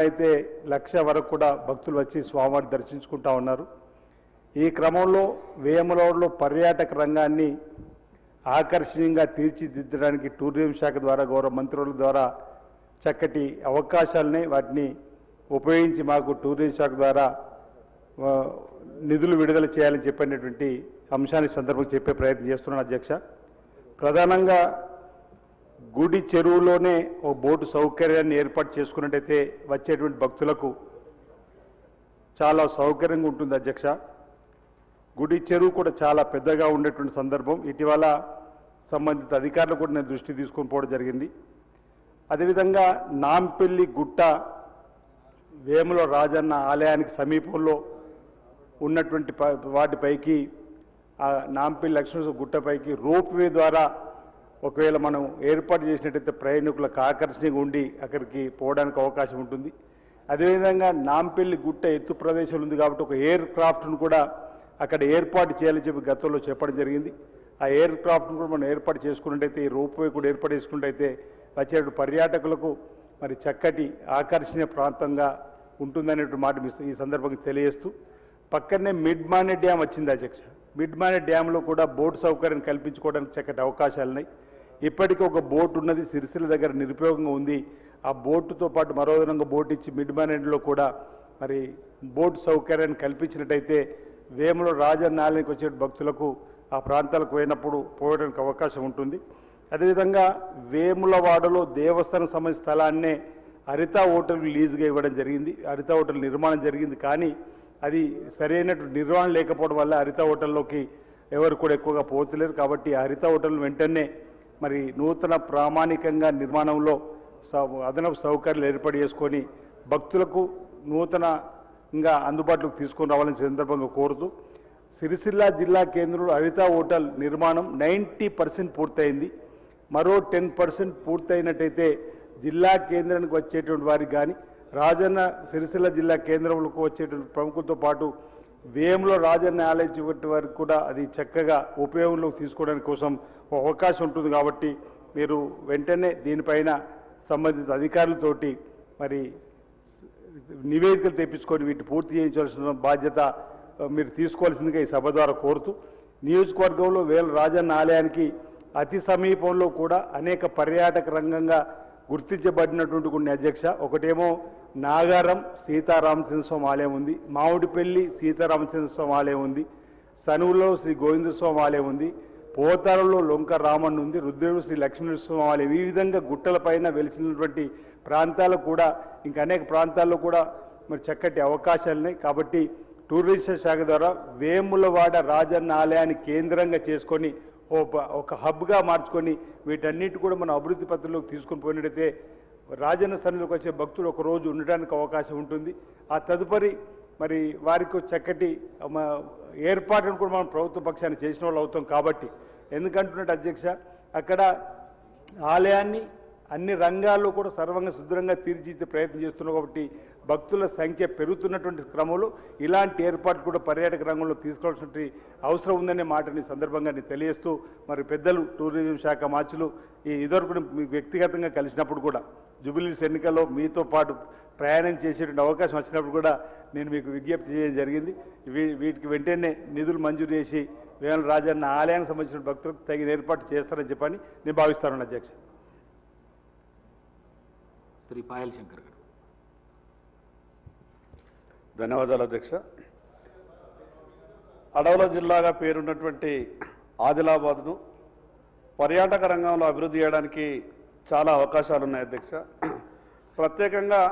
అయితే 1,00,000 వరకు కూడా భక్తులు వచ్చి స్వామివారిని దర్శించుకుంటా ఉన్నారు. ఈ క్రమంలో వేములవాడలో పర్యాటక రంగాన్ని ఆకర్షణీయంగా తీర్చిదిద్దడానికి టూరిజం శాఖ ద్వారా గౌరవ మంత్రుల ద్వారా చక్కటి అవకాశాలని వాటిని ఉపయోగించి మాకు టూరిజం శాఖ ద్వారా నిధులు విడుదల చేయాలని చెప్పినటువంటి అంశాన్ని సందర్భంగా చెప్పే ప్రయత్నం చేస్తున్నాను అధ్యక్ష. ప్రధానంగా గుడి చెరువులోనే ఒక బోటు సౌకర్యాన్ని ఏర్పాటు చేసుకున్నట్టయితే వచ్చేటువంటి భక్తులకు చాలా సౌకర్యంగా ఉంటుంది అధ్యక్ష. గుడి చెరువు కూడా చాలా పెద్దగా ఉండేటువంటి సందర్భం. ఇటీవల సంబంధిత అధికారులు కూడా నేను దృష్టి తీసుకొని పోవడం జరిగింది. అదేవిధంగా నాంపల్లి గుట్ట వేముల రాజన్న ఆలయానికి సమీపంలో ఉన్నటువంటి వాటిపైకి ఆ నాంపల్లి లక్ష్మీ గుట్టపైకి రోప్వే ద్వారా ఒకవేళ మనం ఏర్పాటు చేసినట్టయితే ప్రయాణికులకు ఆకర్షణీయంగా ఉండి అక్కడికి పోవడానికి అవకాశం ఉంటుంది. అదేవిధంగా నాంపల్లి గుట్ట ఎత్తు ప్రదేశం ఉంది కాబట్టి ఒక ఎయిర్ క్రాఫ్ట్ను కూడా అక్కడ ఏర్పాటు చేయాలని చెప్పి గతంలో చెప్పడం జరిగింది. ఆ ఎయిర్ క్రాఫ్ట్ను కూడా మనం ఏర్పాటు చేసుకున్నట్టయితే ఈ రోప్వే కూడా ఏర్పాటు చేసుకున్నట్టయితే వచ్చే పర్యాటకులకు మరి చక్కటి ఆకర్షణీయ ప్రాంతంగా ఉంటుందనేటువంటి మాట ఈ సందర్భంగా తెలియజేస్తూ పక్కనే మిడ్మానే డ్యామ్ వచ్చింది అధ్యక్ష. మిడ్మానే డ్యాంలో కూడా బోటు సౌకర్యం కల్పించుకోవడానికి చక్కటి అవకాశాలున్నాయి. ఇప్పటికీ ఒక బోటు ఉన్నది సిరిసిల్ల దగ్గర నిరుపయోగంగా ఉంది. ఆ బోటుతో పాటు మరో విధంగా బోటు ఇచ్చి మిడ్మానేలో కూడా మరి బోటు సౌకర్యాన్ని కల్పించినట్టయితే వేముల రాజన్న ఆలయానికి వచ్చే భక్తులకు ఆ ప్రాంతాలకు పోయడానికి అవకాశం ఉంటుంది. అదేవిధంగా వేములవాడలో దేవస్థానం సంబంధించిన స్థలాన్నే హరిత హోటల్ లీజుగా ఇవ్వడం జరిగింది. హరిత హోటల్ నిర్మాణం జరిగింది, కానీ అది సరైనటువంటి నిర్వహణ లేకపోవడం వల్ల హరిత హోటల్లోకి ఎవరు కూడా ఎక్కువగా పోతలేరు. కాబట్టి హరిత హోటల్ వెంటనే మరి నూతన ప్రామాణికంగా నిర్మాణంలో అదనపు సౌకర్యాలు ఏర్పాటు చేసుకొని భక్తులకు నూతనంగా అందుబాటులోకి తీసుకొని రావాలని సందర్భంగా కోరుతూ సిరిసిల్ల జిల్లా కేంద్రంలో హరిత హోటల్ నిర్మాణం 90% పూర్తయింది. మరో 10% పూర్తయినట్టయితే జిల్లా కేంద్రానికి వచ్చేటువంటి వారికి కానీ రాజన్న సిరిసిల్ల జిల్లా కేంద్రంలోకి వచ్చేటువంటి ప్రముఖులతో పాటు వేముల రాజన్న ఆలయం వారికి కూడా అది చక్కగా ఉపయోగంలోకి తీసుకోవడానికి కోసం అవకాశం ఉంటుంది. కాబట్టి మీరు వెంటనే దీనిపైన సంబంధిత అధికారులతోటి మరి నివేదికలు తెప్పించుకొని వీటిని పూర్తి చేయించాల్సిన బాధ్యత మీరు తీసుకోవాల్సిందిగా ఈ సభ ద్వారా కోరుతూ నియోజకవర్గంలో వేముల రాజన్న ఆలయానికి అతి సమీపంలో కూడా అనేక పర్యాటక రంగంగా గుర్తించబడినటువంటి కొన్ని అధ్యక్ష. ఒకటేమో నాగారం సీతారామచంద్ర స్వామి ఆలయం ఉంది, మామిడిపల్లి సీతారామచంద్ర స్వామి ఆలయం ఉంది, సనువులో శ్రీ గోవింద స్వామి ఆలయం ఉంది, పోతారంలో లొంక రామన్ ఉంది, రుద్రుడు శ్రీ లక్ష్మీనరసింహ ఆలయం. ఈ విధంగా గుట్టలపైన వెలిసినటువంటి ప్రాంతాలు కూడా ఇంకా అనేక ప్రాంతాల్లో కూడా మరి చక్కటి అవకాశాలున్నాయి. కాబట్టి టూరిజం శాఖ ద్వారా వేములవాడ రాజన్న ఆలయాన్ని కేంద్రంగా చేసుకొని ఒక హబ్గా మార్చుకొని వీటన్నిటి కూడా మన అభివృద్ధి పత్రంలోకి తీసుకొని పోయినట్టయితే రాజన్న సన్నిధిలోకి వచ్చే భక్తులు ఒక రోజు ఉండడానికి అవకాశం ఉంటుంది. ఆ తదుపరి మరి వారికి చక్కటి ఏర్పాటును కూడా మనం ప్రభుత్వ పక్షాన్ని చేసిన వాళ్ళు అవుతాం. కాబట్టి ఎందుకంటున్నట్టు అధ్యక్ష, అక్కడ ఆలయాన్ని అన్ని రంగాల్లో కూడా సర్వంగా సుదృఢంగా తీర్చిదిద్దే ప్రయత్నం చేస్తున్నాం. కాబట్టి భక్తుల సంఖ్య పెరుగుతున్నటువంటి క్రమంలో ఇలాంటి ఏర్పాటు కూడా పర్యాటక రంగంలో తీసుకోవాల్సిన అవసరం ఉందనే మాటని సందర్భంగా నేను తెలియజేస్తూ మరి పెద్దలు టూరిజం శాఖ మార్చులు ఇదివరకు వ్యక్తిగతంగా కలిసినప్పుడు కూడా జూబిలీస్ ఎన్నికల్లో మీతో పాటు ప్రయాణం చేసేటువంటి అవకాశం వచ్చినప్పుడు కూడా నేను మీకు విజ్ఞప్తి చేయడం జరిగింది. వీటికి వెంటనే నిధులు మంజూరు చేసి వేముల రాజన్న ఆలయానికి సంబంధించిన భక్తులకు తగిన ఏర్పాటు చేస్తారని చెప్పని నేను భావిస్తాను అధ్యక్ష. శ్రీ పాయల్ శంకర్ గారు. ధన్యవాదాలు అధ్యక్ష. అడవుల జిల్లాగా పేరున్నటువంటి ఆదిలాబాద్ను పర్యాటక రంగంలో అభివృద్ధి చేయడానికి చాలా అవకాశాలు ఉన్నాయి అధ్యక్ష. ప్రత్యేకంగా